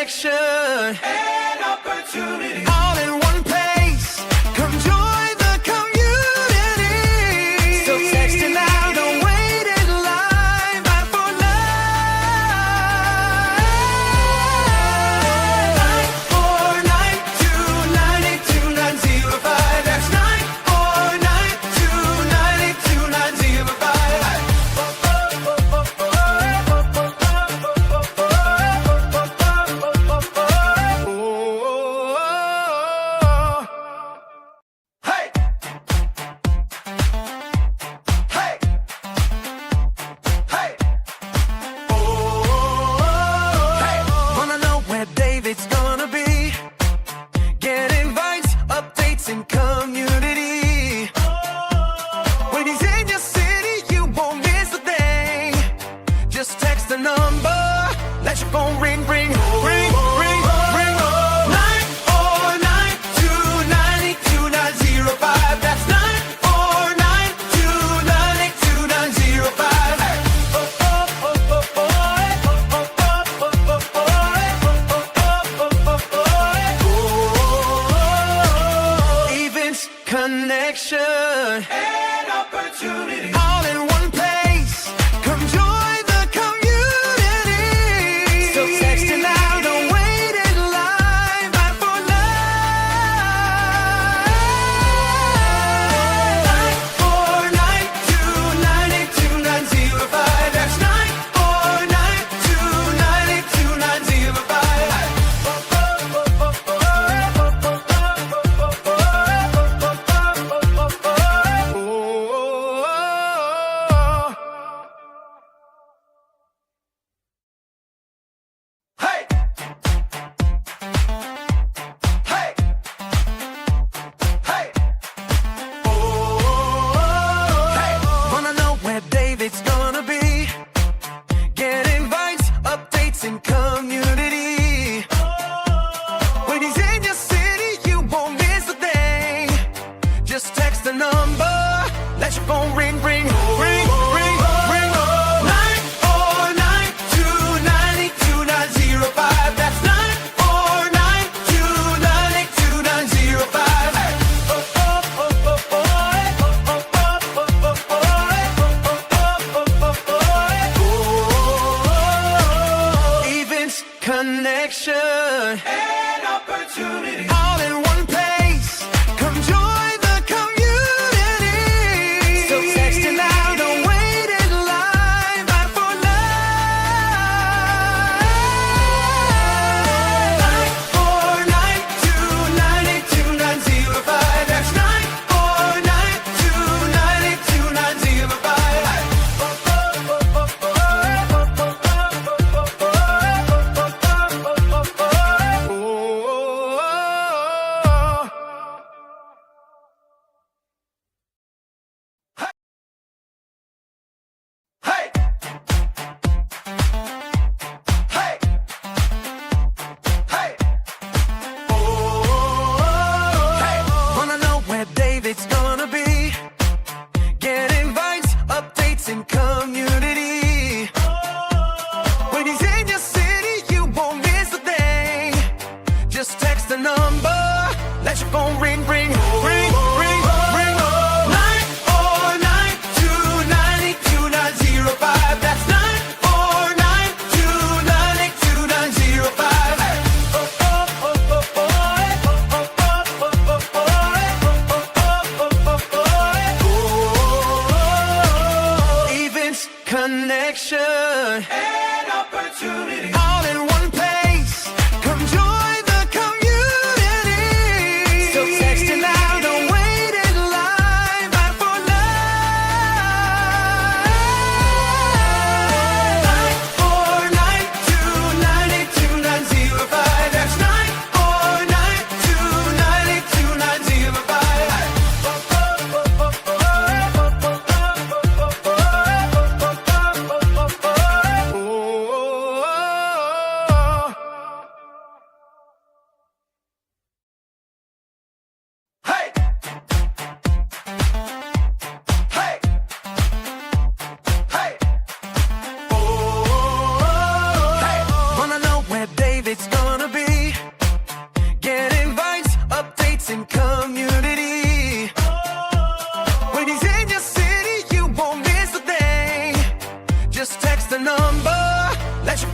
connection and opportunity, all in one place. Come join the community. So text it now, don't wait in line. Fight for love. 949298290. That's 9492905.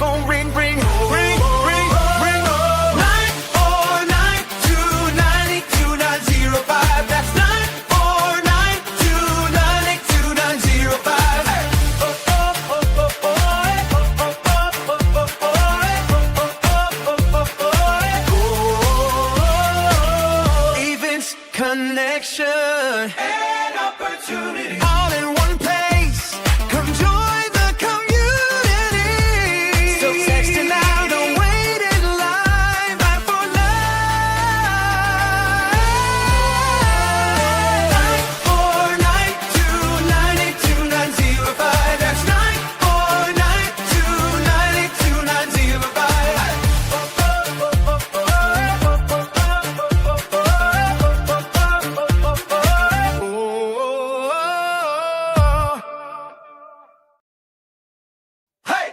phone ring, ring, ring, ring, ring. 949298290. That's 949298290. Events, connection, and opportunity, all in one place. Come join the community. So text it now, don't wait in line. Fight for life. 949298290. That's 949298290. Hey!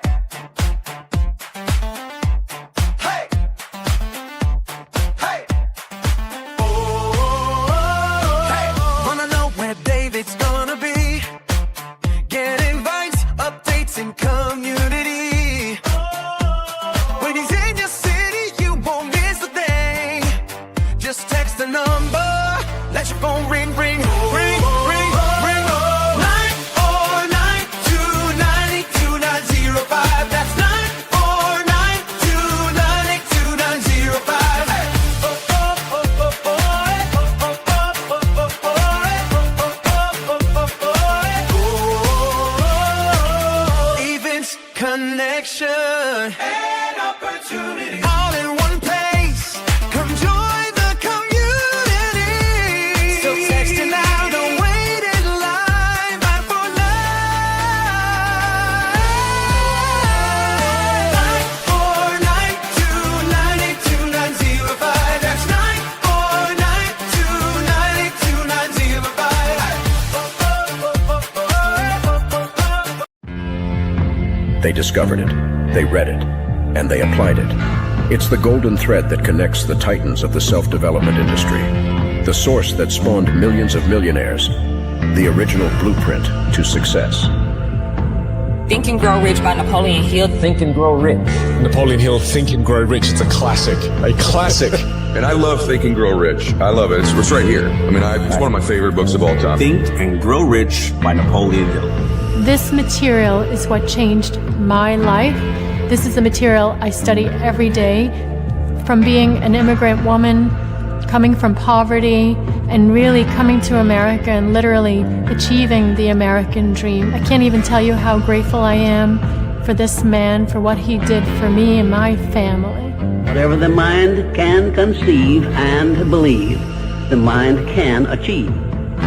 Hey! Hey! Hey! Wanna know where David's gonna be? Get invites, updates, and community. When he's in your city, you won't miss a thing. Just text the number, let your phone ring, ring, ring, ring, ring. 949298290. That's 949298290. Events, connection, and opportunity, all in one place. Come join the community. So text it now, don't wait in line. Fight for life. 949298290. That's 949298290. They discovered it, they read it, and they applied it. It's the golden thread that connects the titans of the self-development industry, the source that spawned millions of millionaires, the original blueprint to success. Think and Grow Rich by Napoleon Hill. Think and Grow Rich. Napoleon Hill, Think and Grow Rich. It's a classic. A classic. And I love Think and Grow Rich. I love it. It's right here. I mean, it's one of my favorite books of all time. Think and Grow Rich by Napoleon Hill. This material is what changed my life. This is the material I study every day. From being an immigrant woman, coming from poverty, and really coming to America and literally achieving the American dream. I can't even tell you how grateful I am for this man, for what he did for me and my family. Whatever the mind can conceive and believe, the mind can achieve.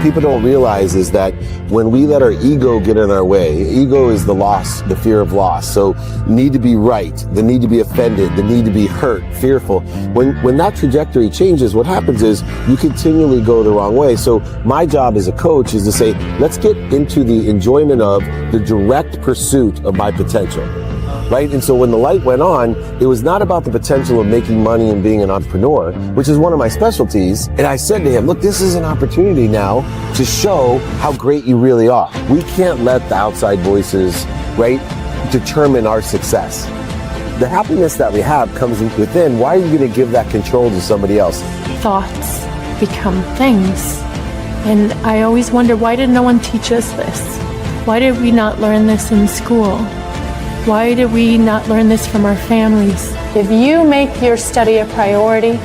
People don't realize is that when we let our ego get in our way, ego is the loss, the fear of loss. So need to be right, the need to be offended, the need to be hurt, fearful. When that trajectory changes, what happens is you continually go the wrong way. So my job as a coach is to say, let's get into the enjoyment of the direct pursuit of my potential. Right? And so when the light went on, it was not about the potential of making money and being an entrepreneur, which is one of my specialties. And I said to him, look, this is an opportunity now to show how great you really are. We can't let the outside voices, right, determine our success. The happiness that we have comes within. Why are you going to give that control to somebody else? Thoughts become things. And I always wonder, why did no one teach us this? Why did we not learn this in school? Why did we not learn this from our families? If you make your study a priority,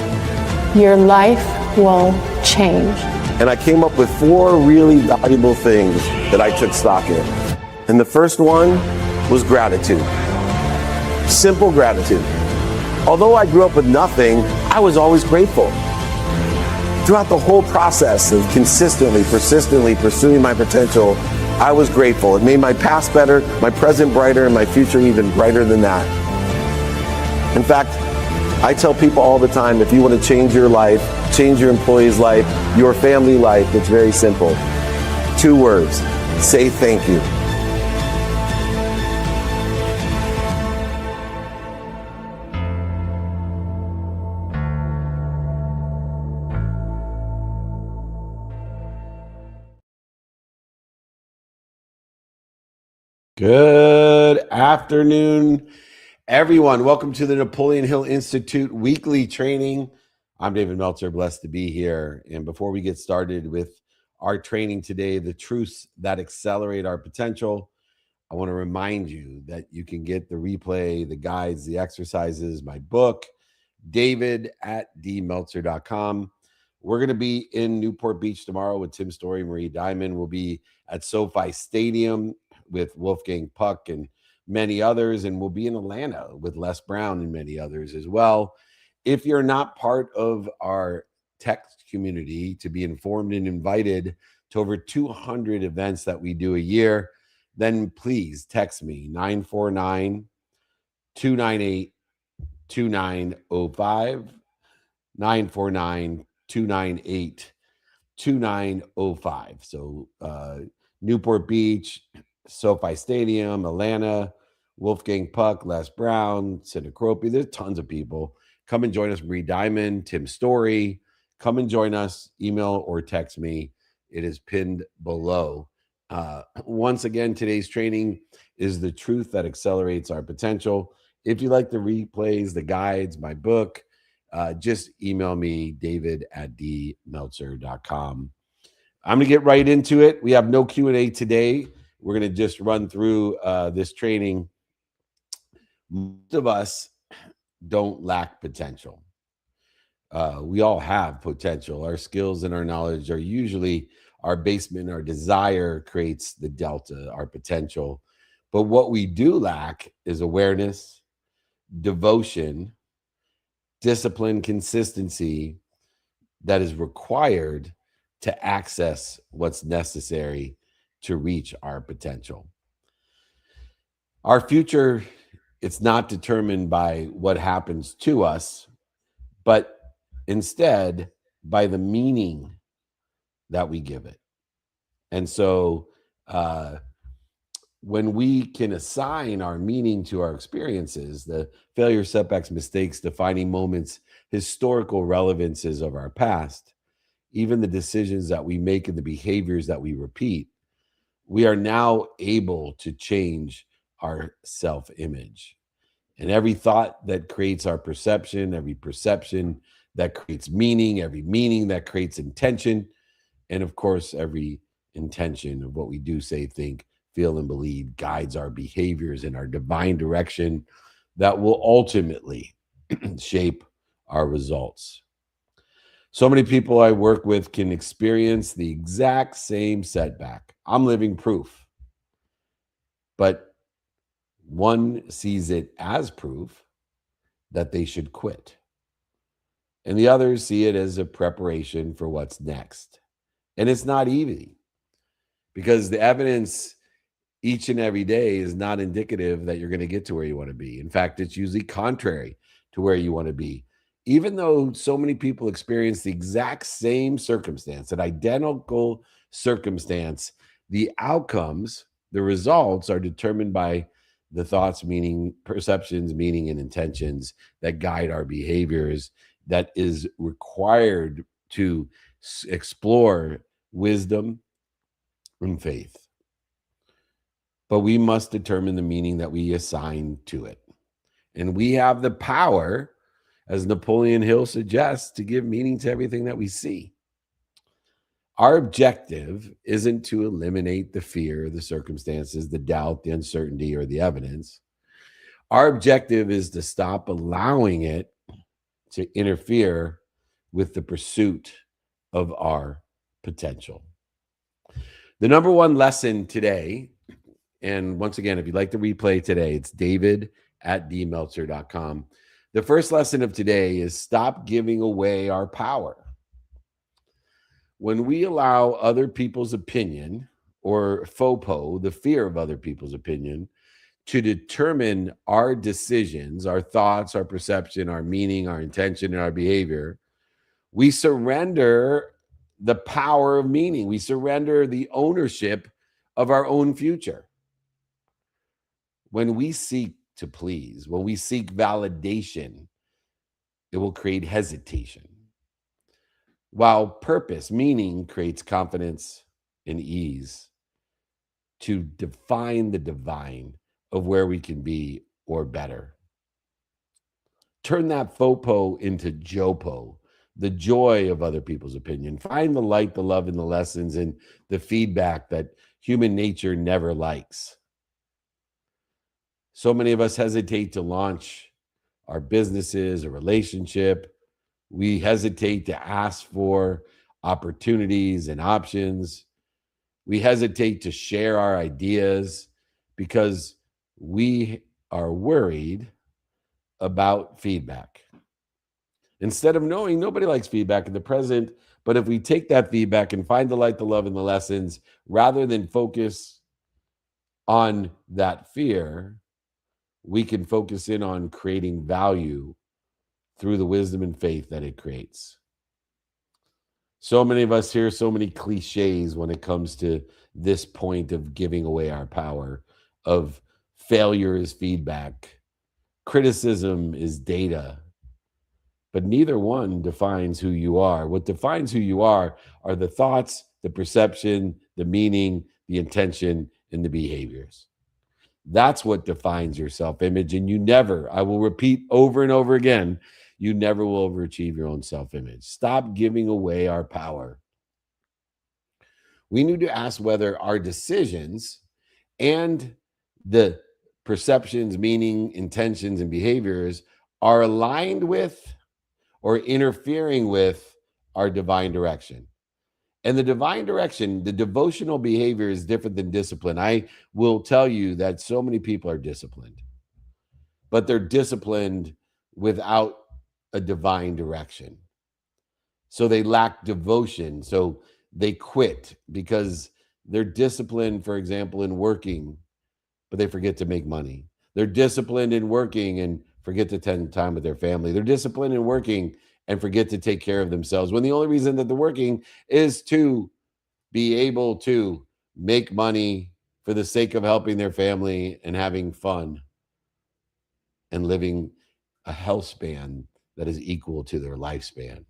your life will change. And I came up with 4 really valuable things that I took stock in. And the first one was gratitude. Simple gratitude. Although I grew up with nothing, I was always grateful. Throughout the whole process of consistently, persistently pursuing my potential, I was grateful. It made my past better, my present brighter, and my future even brighter than that. In fact, I tell people all the time, if you want to change your life, change your employee's life, your family life, it's very simple. 2 words, say thank you. Good afternoon, Everyone, welcome to the Napoleon Hill Institute weekly training. I'm David Meltzer, blessed to be here. And before we get started with our training today, the truths that accelerate our potential, I want to remind you that you can get the replay, the guides, the exercises, my book, david@dmeltzer.com. We're going to be in Newport Beach tomorrow with Tim Story, Marie Diamond. We'll be at SoFi Stadium with Wolfgang Puck and many others, and we'll be in Atlanta with Les Brown and many others as well. If you're not part of our text community to be informed and invited to over 200 events that we do a year, then please text me 949-298-2905, 949-298-2905. So Newport Beach, SoFi Stadium, Atlanta, Wolfgang Puck, Les Brown, Cinecropi. There's tons of people. Come and join us. Marie Diamond, Tim Story. Come and join us. Email or text me. It is pinned below. Once again, today's training is the truth that accelerates our potential. If you like the replays, the guides, my book, just email me, david@dmeltzer.com. I'm going to get right into it. We have no Q&A today. We're going to just run through this training. Most of us don't lack potential. We all have potential. Our skills and our knowledge are usually our basement. Our desire creates the delta, our potential. But what we do lack is awareness, devotion, discipline, consistency that is required to access what's necessary to reach our potential. Our future, it's not determined by what happens to us, but instead by the meaning that we give it. And so when we can assign our meaning to our experiences, the failure, setbacks, mistakes, defining moments, historical relevances of our past, even the decisions that we make and the behaviors that we repeat, we are now able to change our self-image. And every thought that creates our perception, every perception that creates meaning, every meaning that creates intention, and of course, every intention of what we do, say, think, feel, and believe guides our behaviors in our divine direction that will ultimately shape our results. So many people I work with can experience the exact same setback. I'm living proof. But one sees it as proof that they should quit. And the others see it as a preparation for what's next. And it's not easy because the evidence each and every day is not indicative that you're going to get to where you want to be. In fact, it's usually contrary to where you want to be. Even though so many people experience the exact same circumstance, an identical circumstance, the outcomes, the results are determined by the thoughts, meaning, perceptions, meaning, and intentions that guide our behaviors, that is required to explore wisdom and faith. But we must determine the meaning that we assign to it. And we have the power, as Napoleon Hill suggests, to give meaning to everything that we see. Our objective isn't to eliminate the fear, the circumstances, the doubt, the uncertainty, or the evidence. Our objective is to stop allowing it to interfere with the pursuit of our potential. The number one lesson today, and once again, if you'd like to replay today, it's david@dmeltzer.com. The first lesson of today is stop giving away our power. When we allow other people's opinion, or FOPO, the fear of other people's opinion, to determine our decisions, our thoughts, our perception, our meaning, our intention, and our behavior, we surrender the power of meaning. We surrender the ownership of our own future. When we seek to please, when we seek validation, it will create hesitation. While purpose, meaning, creates confidence and ease to define the divine of where we can be or better. Turn that FOPO into JOPO, the joy of other people's opinion. Find the light, the love, and the lessons and the feedback that human nature never likes. So many of us hesitate to launch our businesses, a relationship. We hesitate to ask for opportunities and options. We hesitate to share our ideas because we are worried about feedback. Instead of knowing nobody likes feedback in the present, but if we take that feedback and find the light, the love, and the lessons, rather than focus on that fear, we can focus in on creating value through the wisdom and faith that it creates. So many of us hear so many cliches when it comes to this point of giving away our power, of failure is feedback, criticism is data, but neither one defines who you are. What defines who you are the thoughts, the perception, the meaning, the intention, and the behaviors. That's what defines your self-image. And you never, I will repeat over and over again, you never will overachieve your own self-image. Stop giving away our power. We need to ask whether our decisions and the perceptions, meaning, intentions, and behaviors are aligned with or interfering with our divine direction. And the divine direction, the devotional behavior is different than discipline. I will tell you that so many people are disciplined, but they're disciplined without a divine direction. So they lack devotion. So they quit because they're disciplined, for example, in working, but they forget to make money. They're disciplined in working and forget to spend time with their family. They're disciplined in working and forget to take care of themselves, when the only reason that they're working is to be able to make money for the sake of helping their family and having fun and living a health span that is equal to their lifespan.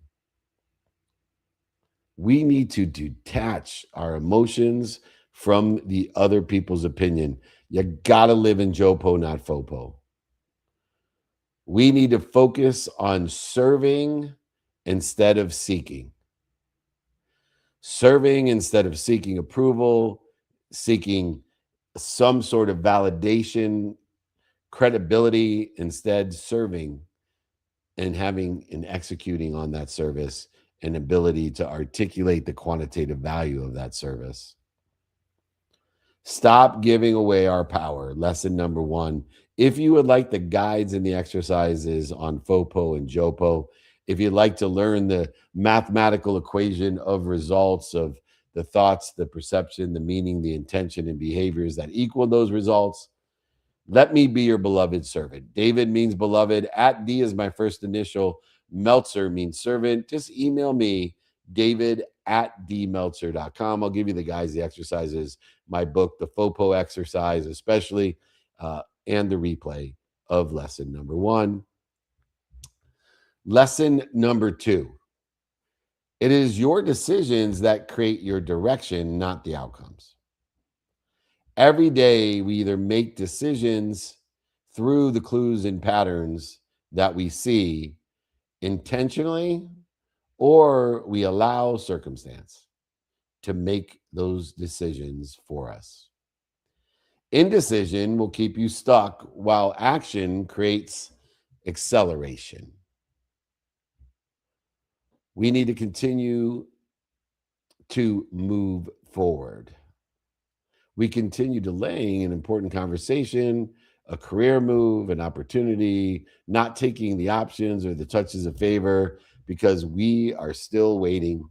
We need to detach our emotions from the other people's opinion. You gotta live in JOPO, not FOPO. We need to focus on serving instead of seeking. Serving instead of seeking approval, seeking some sort of validation, credibility, instead serving and having and executing on that service and ability to articulate the quantitative value of that service. Stop giving away our power. Lesson number 1. If you would like the guides and the exercises on FOPO and JOPO, if you'd like to learn the mathematical equation of results of the thoughts, the perception, the meaning, the intention, and behaviors that equal those results, let me be your beloved servant. David means beloved. @D is my first initial. Meltzer means servant. Just email me, david@dmeltzer.com. I'll give you the guys, the exercises, my book, the FOPO exercise, especially, and the replay of lesson number 1. Lesson number 2. It is your decisions that create your direction, not the outcomes. Every day, we either make decisions through the clues and patterns that we see intentionally, or we allow circumstance to make those decisions for us. Indecision will keep you stuck, while action creates acceleration. We need to continue to move forward. We continue delaying an important conversation, a career move, an opportunity, not taking the options or the touches of favor because we are still waiting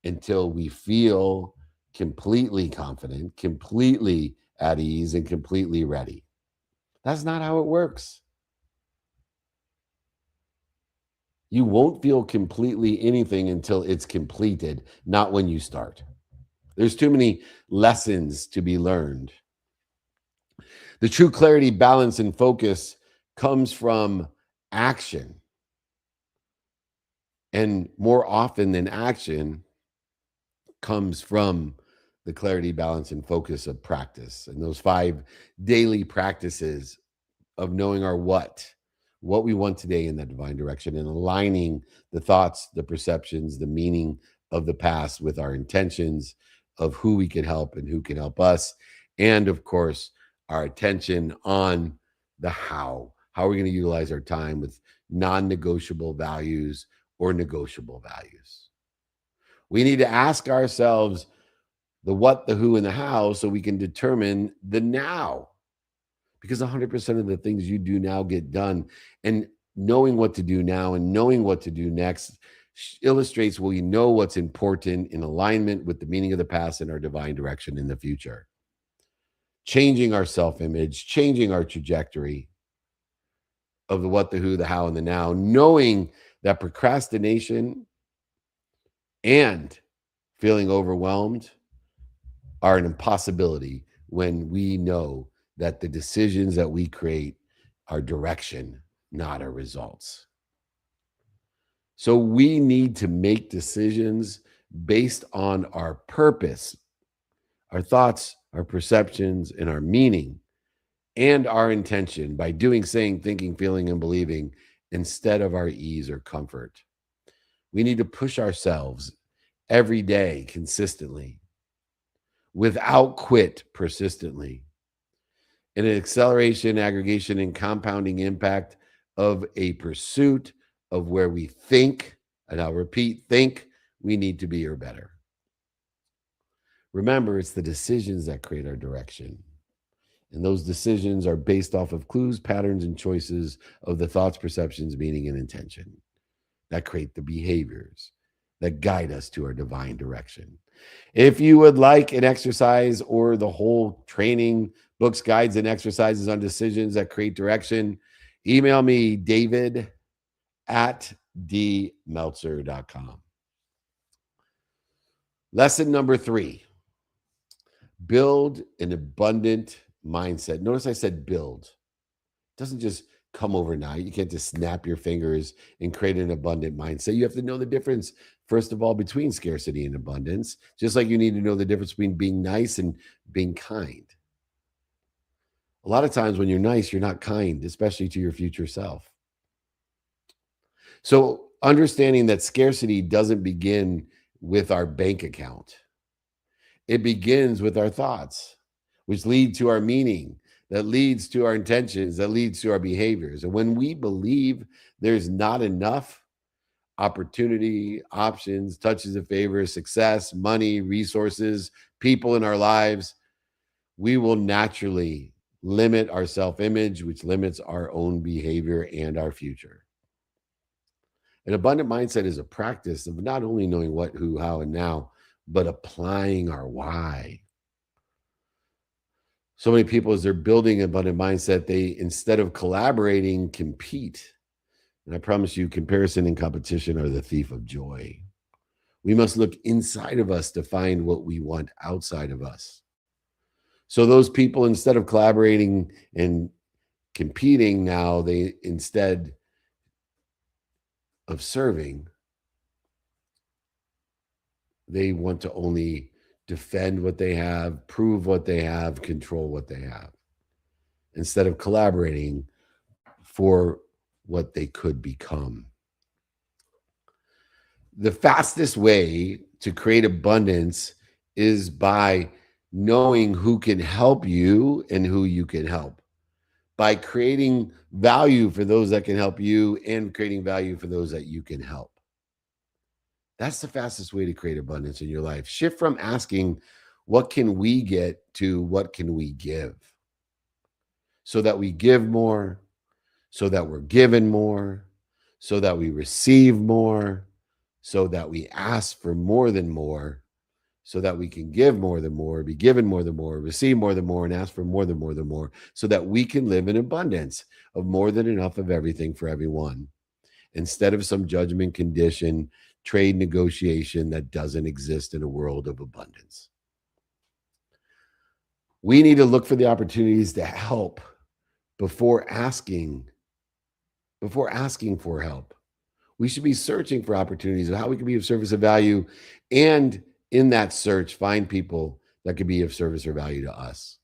until we feel completely confident, completely at ease, and completely ready. That's not how it works. You won't feel completely anything until it's completed, not when you start. There's too many lessons to be learned. The true clarity, balance, and focus comes from action. And more often than action comes from the clarity, balance, and focus of practice. And those 5 daily practices of knowing our what. what we want today in that divine direction and aligning the thoughts, the perceptions, the meaning of the past with our intentions of who we can help and who can help us. And of course, our attention on the how. How are we going to utilize our time with non-negotiable values or negotiable values? We need to ask ourselves the what, the who, and the how so we can determine the now. Because 100% of the things you do now get done. And knowing what to do now and knowing what to do next illustrates we know what's important in alignment with the meaning of the past and our divine direction in the future. Changing our self-image, changing our trajectory of the what, the who, the how, and the now, knowing that procrastination and feeling overwhelmed are an impossibility when we know that the decisions that we create are direction, not our results. So we need to make decisions based on our purpose, our thoughts, our perceptions, and our meaning, and our intention by doing, saying, thinking, feeling, and believing instead of our ease or comfort. We need to push ourselves every day consistently, without quit persistently, in an acceleration, aggregation, and compounding impact of a pursuit of where we think, and I'll repeat, think we need to be or better. Remember, it's the decisions that create our direction. And those decisions are based off of clues, patterns, and choices of the thoughts, perceptions, meaning, and intention that create the behaviors that guide us to our divine direction. If you would like an exercise or the whole training, books, guides, and exercises on decisions that create direction, email me, david@dmeltzer.com. Lesson number 3, build an abundant mindset. Notice I said build. It doesn't just come overnight. You can't just snap your fingers and create an abundant mindset. You have to know the difference, first of all, between scarcity and abundance, just like you need to know the difference between being nice and being kind. A lot of times when you're nice, you're not kind, especially to your future self. So understanding that scarcity doesn't begin with our bank account. It begins with our thoughts, which lead to our meaning, that leads to our intentions, that leads to our behaviors. And when we believe there's not enough opportunity, options, touches of favor, success, money, resources, people in our lives, we will naturally limit our self-image, which limits our own behavior and our future. An abundant mindset is a practice of not only knowing what, who, how, and now, but applying our why. So many people, as they're building an abundant mindset, they, instead of collaborating, compete. And I promise you, comparison and competition are the thief of joy. We must look inside of us to find what we want outside of us. So those people, instead of collaborating and competing now, they, instead of serving, they want to only defend what they have, prove what they have, control what they have, instead of collaborating for what they could become. The fastest way to create abundance is by knowing who can help you and who you can help, by creating value for those that can help you and creating value for those that you can help. That's the fastest way to create abundance in your life. Shift from asking, what can we get, to what can we give? So that we give more, so that we're given more, so that we receive more, so that we ask for more than more, so that we can give more than more, be given more than more, receive more than more, and ask for more than more than more, so that we can live in abundance of more than enough of everything for everyone, instead of some judgment, condition, trade negotiation that doesn't exist in a world of abundance. We need to look for the opportunities to help before asking for help. We should be searching for opportunities of how we can be of service or value, and in that search, find people that can be of service or value to us.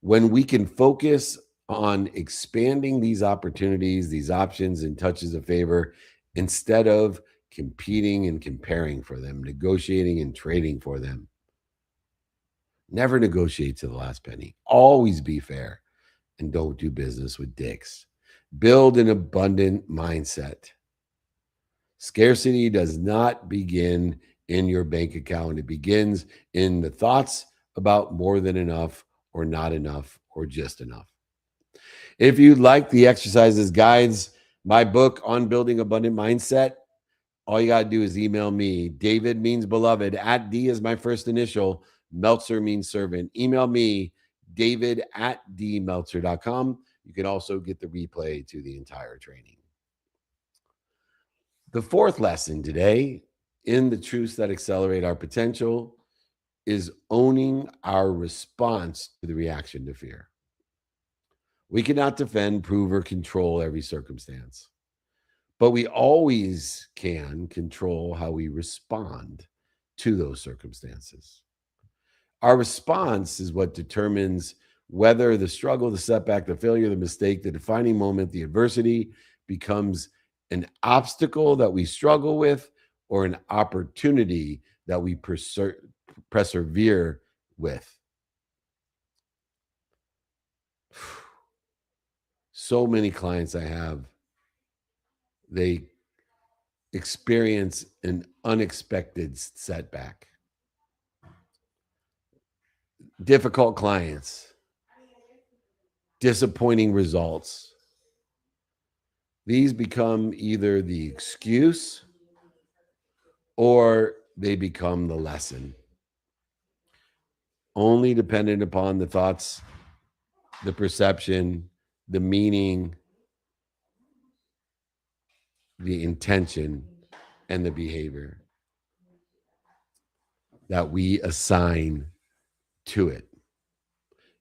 When we can focus on expanding these opportunities, these options, and touches of favor instead of competing and comparing for them, negotiating and trading for them. Never negotiate to the last penny. Always be fair and don't do business with dicks. Build an abundant mindset. Scarcity does not begin in your bank account. It begins in the thoughts about more than enough or not enough or just enough. If you like the exercises, guides, my book on building abundant mindset, all you got to do is email me. David means beloved. At D is my first initial. Meltzer means servant. Email me, david@dmeltzer.com. You can also get the replay to the entire training. The fourth lesson today in the truths that accelerate our potential is owning our response to the reaction to fear. We cannot defend, prove, or control every circumstance, but we always can control how we respond to those circumstances. Our response is what determines whether the struggle, the setback, the failure, the mistake, the defining moment, the adversity becomes an obstacle that we struggle with or an opportunity that we persevere with. So many clients I have, they experience an unexpected setback. Difficult clients, disappointing results. These become either the excuse or they become the lesson. Only dependent upon the thoughts, the perception, the meaning, the intention, and the behavior that we assign to it.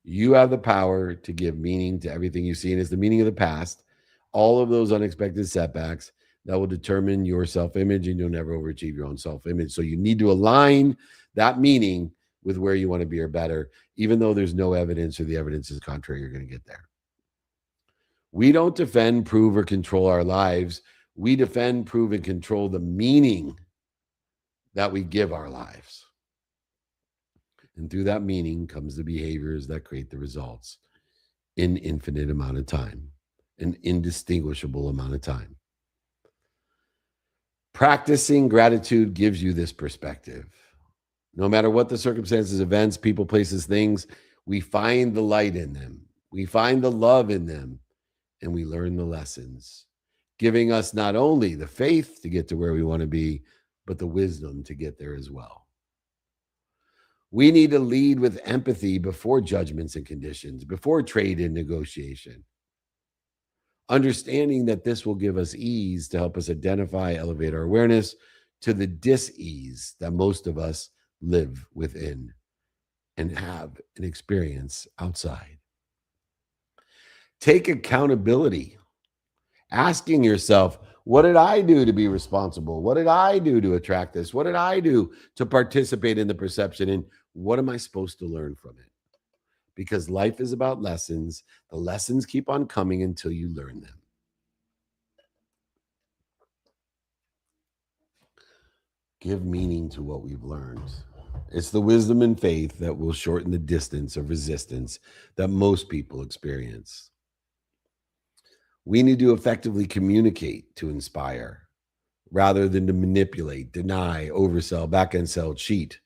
You have the power to give meaning to everything you see, and it's the meaning of the past, all of those unexpected setbacks that will determine your self-image, and you'll never overachieve your own self-image. So you need to align that meaning with where you want to be or better, even though there's no evidence or the evidence is contrary, you're going to get there. We don't defend, prove, or control our lives. We defend, prove, and control the meaning that we give our lives. And through that meaning comes the behaviors that create the results in infinite amount of time, an indistinguishable amount of time. Practicing gratitude gives you this perspective. No matter what the circumstances, events, people, places, things, we find the light in them. We find the love in them, and we learn the lessons, giving us not only the faith to get to where we want to be, but the wisdom to get there as well. We need to lead with empathy before judgments and conditions, before trade and negotiation. Understanding that this will give us ease to help us identify, elevate our awareness to the dis-ease that most of us live within and have an experience outside. Take accountability, asking yourself, what did I do to be responsible? What did I do to attract this? What did I do to participate in the perception? And what am I supposed to learn from it? Because life is about lessons. The lessons keep on coming until you learn them. Give meaning to what we've learned. It's the wisdom and faith that will shorten the distance of resistance that most people experience. We need to effectively communicate to inspire rather than to manipulate, deny, oversell, back-end sell, cheat.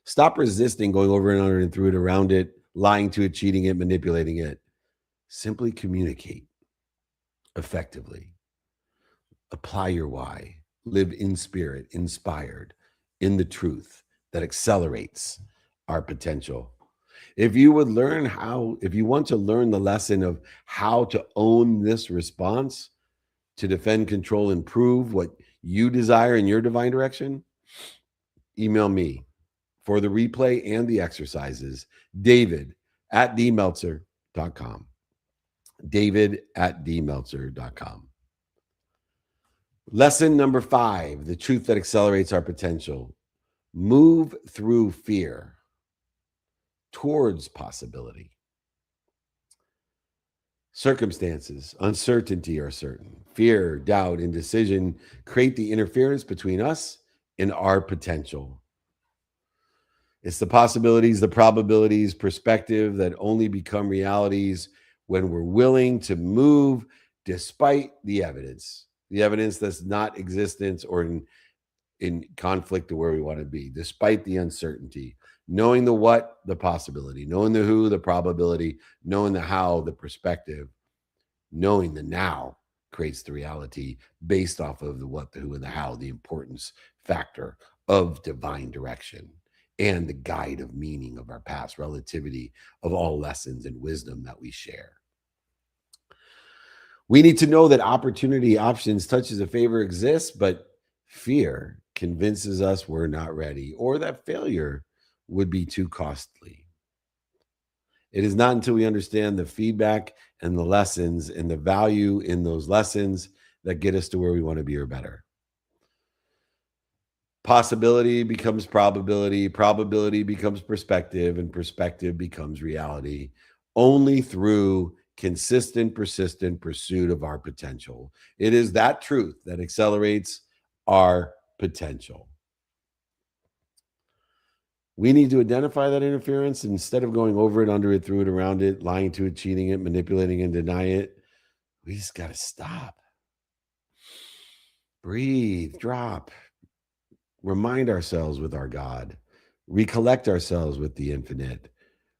Stop resisting, going over and under and through it, around it, lying to it, cheating it, manipulating it. Simply communicate effectively. Apply your why. Live in spirit, inspired, in the truth that accelerates our potential. If you want to learn the lesson of how to own this response, to defend, control, and prove what you desire in your divine direction, email me for the replay and the exercises, david@dmeltzer.com. david@dmeltzer.com. Lesson number 5, the truth that accelerates our potential. Move through fear towards possibility. Circumstances, uncertainty are certain. Fear, doubt, indecision create the interference between us and our potential. It's the possibilities, the probabilities, perspective that only become realities when we're willing to move despite the evidence that's not existence or in conflict to where we want to be, despite the uncertainty, knowing the what, the possibility, knowing the who, the probability, knowing the how, the perspective, knowing the now creates the reality based off of the what, the who, and the how, the importance factor of divine direction and the guide of meaning of our past, relativity of all lessons and wisdom that we share. We need to know that opportunity, options, touches of favor exists, but fear convinces us we're not ready or that failure would be too costly. It is not until we understand the feedback and the lessons and the value in those lessons that get us to where we want to be or better. Possibility becomes probability, probability becomes perspective, and perspective becomes reality only through consistent, persistent pursuit of our potential. It is that truth that accelerates our potential. We need to identify that interference instead of going over it, under it, through it, around it, lying to it, cheating it, manipulating and denying it. We just got to stop. Breathe, drop, remind ourselves with our God, recollect ourselves with the infinite,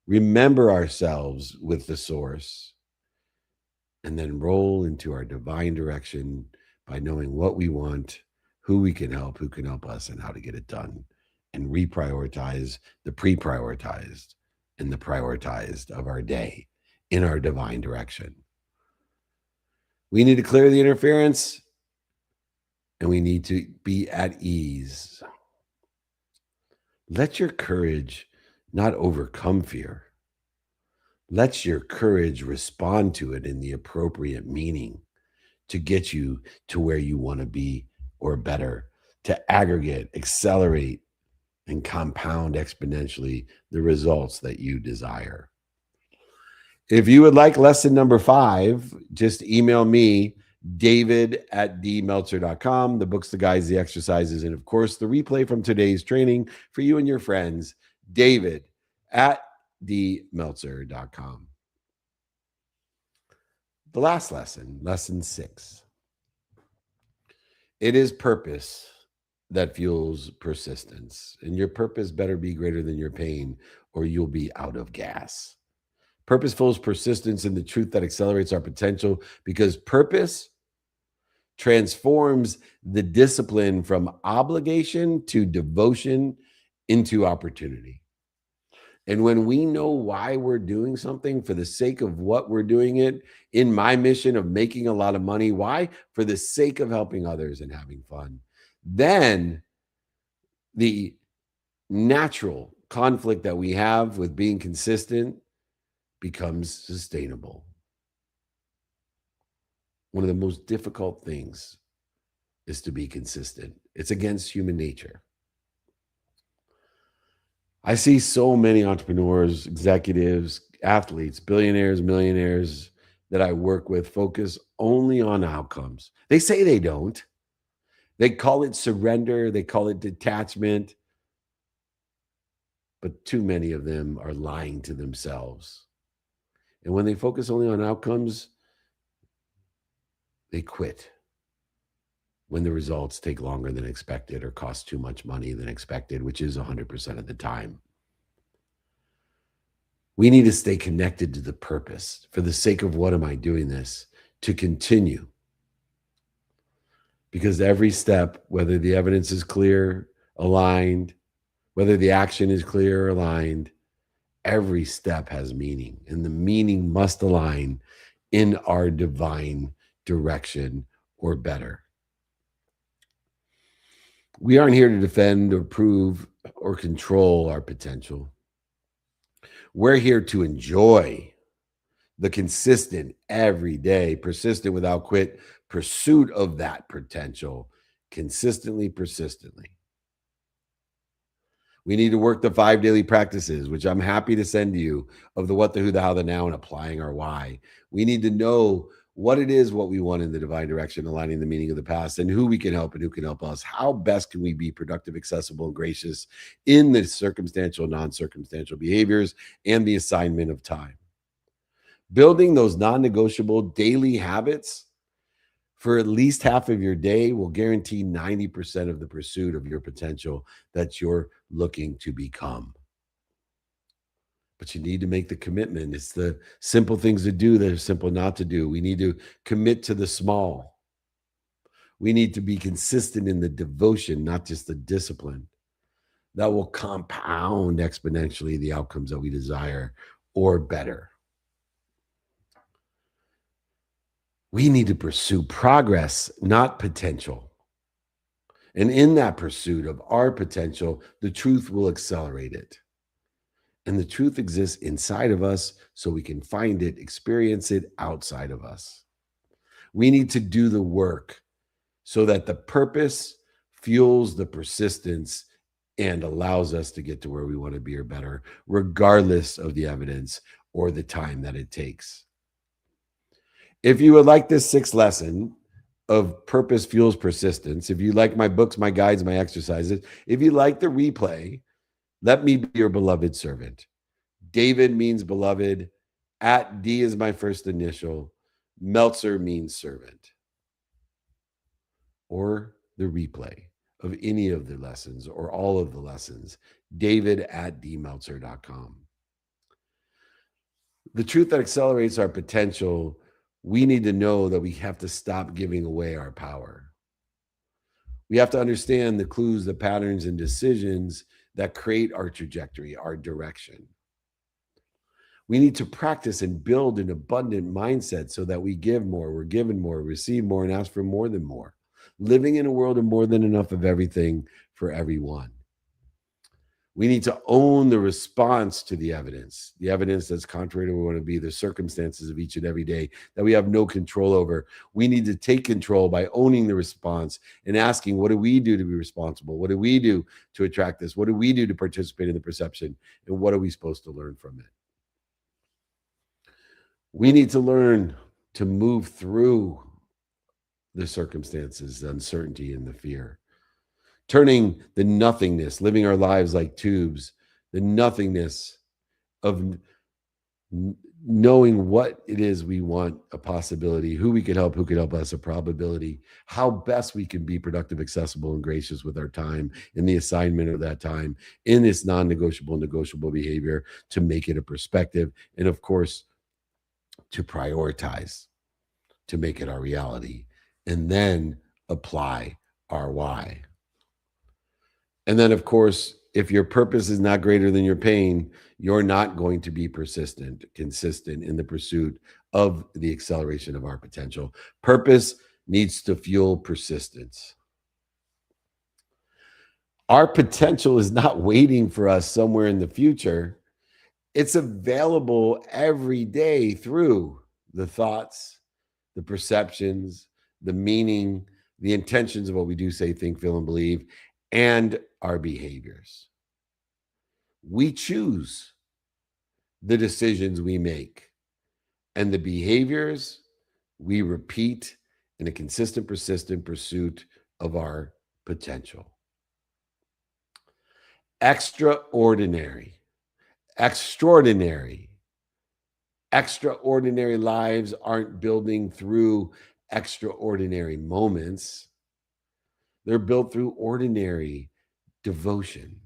remember ourselves with the source, and then roll into our divine direction by knowing what we want, who we can help, who can help us, and how to get it done, and reprioritize the pre-prioritized and the prioritized of our day in our divine direction. We need to clear the interference, and we need to be at ease. Let your courage not overcome fear. Let your courage respond to it in the appropriate meaning to get you to where you want to be or better, to aggregate, accelerate, and compound exponentially the results that you desire. If you would like lesson number 5, just email me, david@dmeltzer.com. The books, the guides, the exercises, and of course, the replay from today's training for you and your friends, david@dmeltzer.com. The last lesson, lesson 6. It is purpose that fuels persistence, and your purpose better be greater than your pain, or you'll be out of gas. Purposeful persistence in the truth that accelerates our potential, because purpose transforms the discipline from obligation to devotion into opportunity. And when we know why we're doing something, for the sake of what we're doing it, in my mission of making a lot of money, why? For the sake of helping others and having fun, then the natural conflict that we have with being consistent becomes sustainable. One of the most difficult things is to be consistent. It's against human nature. I see so many entrepreneurs, executives, athletes, billionaires, millionaires that I work with focus only on outcomes. They say they don't. They call it surrender. They call it detachment. But too many of them are lying to themselves. And when they focus only on outcomes, they quit when the results take longer than expected or cost too much money than expected, which is 100% of the time. We need to stay connected to the purpose. For the sake of what am I doing this? To continue. Because every step, whether the evidence is clear, aligned, whether the action is clear or aligned, every step has meaning. And the meaning must align in our divine direction or better. We aren't here to defend or prove or control our potential. We're here to enjoy the consistent, everyday, persistent, without quit pursuit of that potential, consistently, persistently. We need to work the 5 daily practices, which I'm happy to send to you, of the what, the who, the how, the now, and applying our why. We need to know what it is, what we want in the divine direction, aligning the meaning of the past, and who we can help and who can help us. How best can we be productive, accessible, and gracious in the circumstantial, non-circumstantial behaviors and the assignment of time? Building those non-negotiable daily habits for at least half of your day will guarantee 90% of the pursuit of your potential that you're looking to become. But you need to make the commitment. It's the simple things to do that are simple not to do. We need to commit to the small. We need to be consistent in the devotion, not just the discipline. That will compound exponentially the outcomes that we desire, or better. We need to pursue progress, not potential. And in that pursuit of our potential, the truth will accelerate it. And the truth exists inside of us, so we can find it, experience it outside of us. We need to do the work so that the purpose fuels the persistence and allows us to get to where we want to be or better, regardless of the evidence or the time that it takes. If you would like this 6th lesson of Purpose Fuels Persistence, if you like my books, my guides, my exercises, if you like the replay, let me be your beloved servant. David means beloved. @D is my first initial. Meltzer means servant. Or the replay of any of the lessons or all of the lessons, david@dmeltzer.com. The truth that accelerates our potential, we need to know that we have to stop giving away our power. We have to understand the clues, the patterns, and decisions that create our trajectory, our direction. We need to practice and build an abundant mindset so that we give more, we're given more, receive more, and ask for more than more. Living in a world of more than enough of everything for everyone. We need to own the response to the evidence that's contrary to what we want to be, the circumstances of each and every day that we have no control over. We need to take control by owning the response and asking, what do we do to be responsible? What do we do to attract this? What do we do to participate in the perception? And what are we supposed to learn from it? We need to learn to move through the circumstances, the uncertainty, and the fear. Turning the nothingness, living our lives like tubes, the nothingness of knowing what it is we want, a possibility, who we could help, who could help us, a probability, how best we can be productive, accessible, and gracious with our time in the assignment of that time, in this non-negotiable, negotiable behavior, to make it a perspective, and of course, to prioritize, to make it our reality, and then apply our why. And then, of course, if your purpose is not greater than your pain, you're not going to be persistent, consistent in the pursuit of the acceleration of our potential. Purpose needs to fuel persistence. Our potential is not waiting for us somewhere in the future. It's available every day through the thoughts, the perceptions, the meaning, the intentions of what we do, say, think, feel, and believe, and our behaviors. We choose the decisions we make and the behaviors we repeat in a consistent, persistent pursuit of our potential. Extraordinary lives aren't building through extraordinary moments. They're built through ordinary devotion,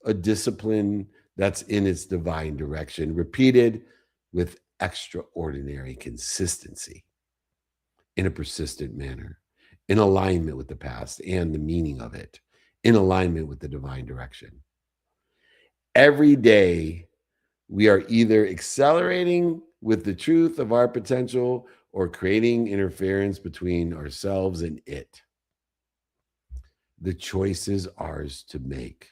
a discipline that's in its divine direction, repeated with extraordinary consistency in a persistent manner, in alignment with the past and the meaning of it, in alignment with the divine direction. Every day, we are either accelerating with the truth of our potential or creating interference between ourselves and it. The choice is ours to make.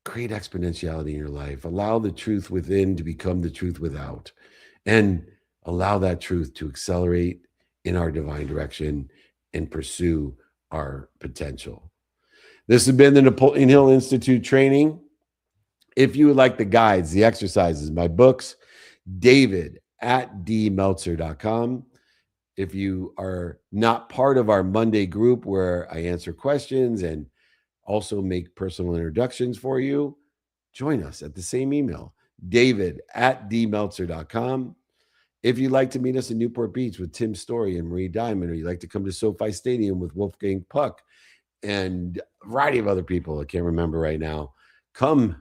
Create exponentiality in your life. Allow the truth within to become the truth without. And allow that truth to accelerate in our divine direction and pursue our potential. This has been the Napoleon Hill Institute training. If you would like the guides, the exercises, my books, david@dmeltzer.com. If you are not part of our Monday group where I answer questions and also make personal introductions for you, join us at the same email, david@dmeltzer.com. If you'd like to meet us in Newport Beach with Tim Story and Marie Diamond, or you'd like to come to SoFi Stadium with Wolfgang Puck and a variety of other people I can't remember right now, come.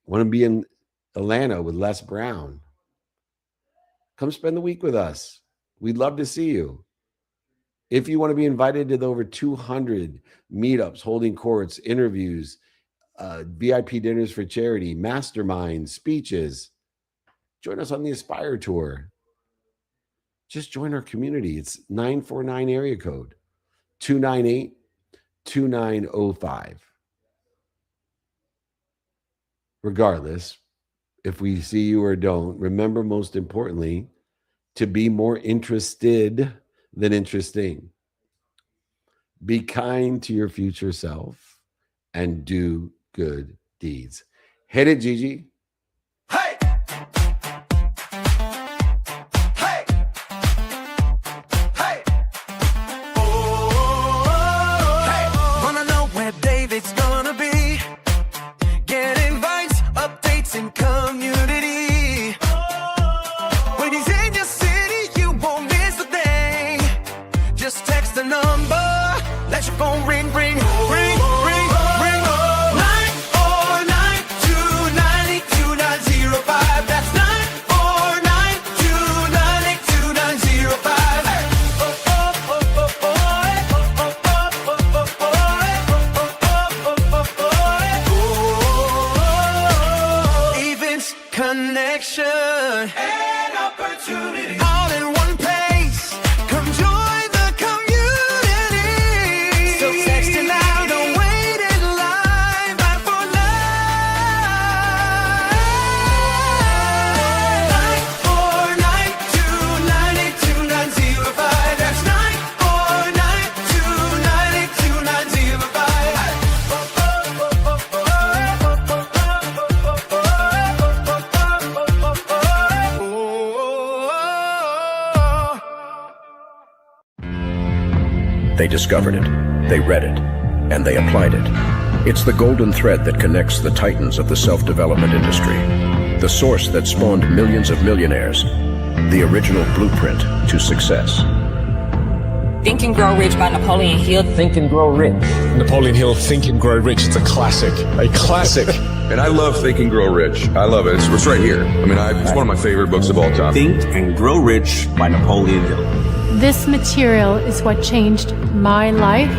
Want to be in Atlanta with Les Brown? Come spend the week with us. We'd love to see you. If you want to be invited to the over 200 meetups, holding courts, interviews, VIP dinners for charity, masterminds, speeches, join us on the Aspire Tour. Just join our community. It's 949 area code, 298-2905. Regardless, if we see you or don't, remember, most importantly, to be more interested than interesting. Be kind to your future self and do good deeds. Hit it, Gigi. Hey! Hey! Hey! Oh, hey! Wanna know where David's gonna be? Get invites, updates, and community. When he's in your city, you won't miss a thing. Just text the number, let your phone ring, ring, ring, ring, ring. 949-298-2905. That's 949-298-2905. Events, connection, and opportunity. All in one place. Come join the community. So text it now, don't wait in line. Buy for life. 949-298-2905. That's 949-298-2905. They discovered it, they read it, and they applied it. It's the golden thread that connects the titans of the self-development industry, the source that spawned millions of millionaires, the original blueprint to success. Think and Grow Rich by Napoleon Hill. Think and Grow Rich. Napoleon Hill, Think and Grow Rich. It's a classic. A classic. And I love Think and Grow Rich. I love it. It's right here. I mean, it's one of my favorite books of all time. Think and Grow Rich by Napoleon Hill. This material is what changed my life.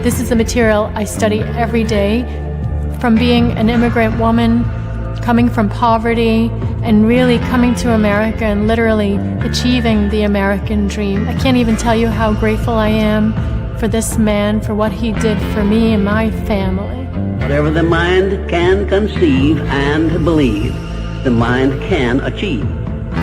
This is the material I study every day. From being an immigrant woman, coming from poverty, and really coming to America and literally achieving the American dream. I can't even tell you how grateful I am for this man, for what he did for me and my family. Whatever the mind can conceive and believe, the mind can achieve.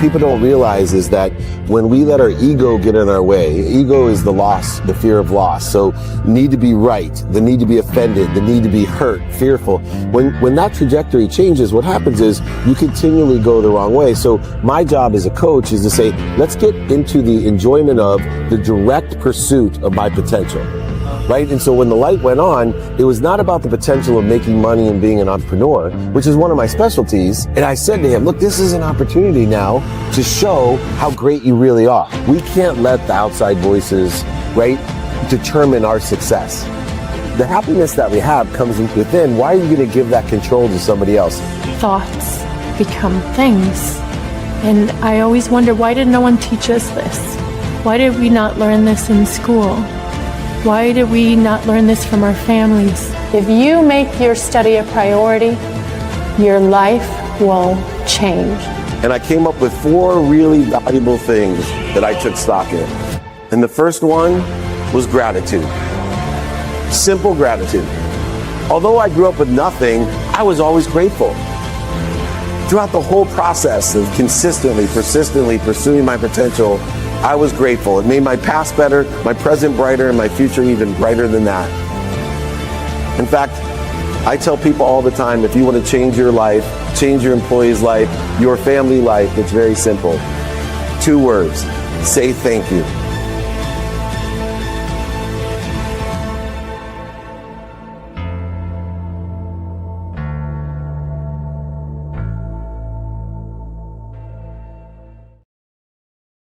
People don't realize is that when we let our ego get in our way, ego is the loss, the fear of loss. So need to be right, the need to be offended, the need to be hurt, fearful. When that trajectory changes, what happens is you continually go the wrong way. So my job as a coach is to say, let's get into the enjoyment of the direct pursuit of my potential. Right? And so when the light went on, it was not about the potential of making money and being an entrepreneur, which is one of my specialties. And I said to him, look, this is an opportunity now to show how great you really are. We can't let the outside voices, right, determine our success. The happiness that we have comes within. Why are you going to give that control to somebody else? Thoughts become things. And I always wonder, why did no one teach us this? Why did we not learn this in school? Why did we not learn this from our families? If you make your study a priority, your life will change. And I came up with 4 really valuable things that I took stock in. And the first one was gratitude. Simple gratitude. Although I grew up with nothing, I was always grateful. Throughout the whole process of consistently, persistently pursuing my potential, I was grateful. It made my past better, my present brighter, and my future even brighter than that. In fact, I tell people all the time, if you want to change your life, change your employee's life, your family life, it's very simple. 2 words: say thank you.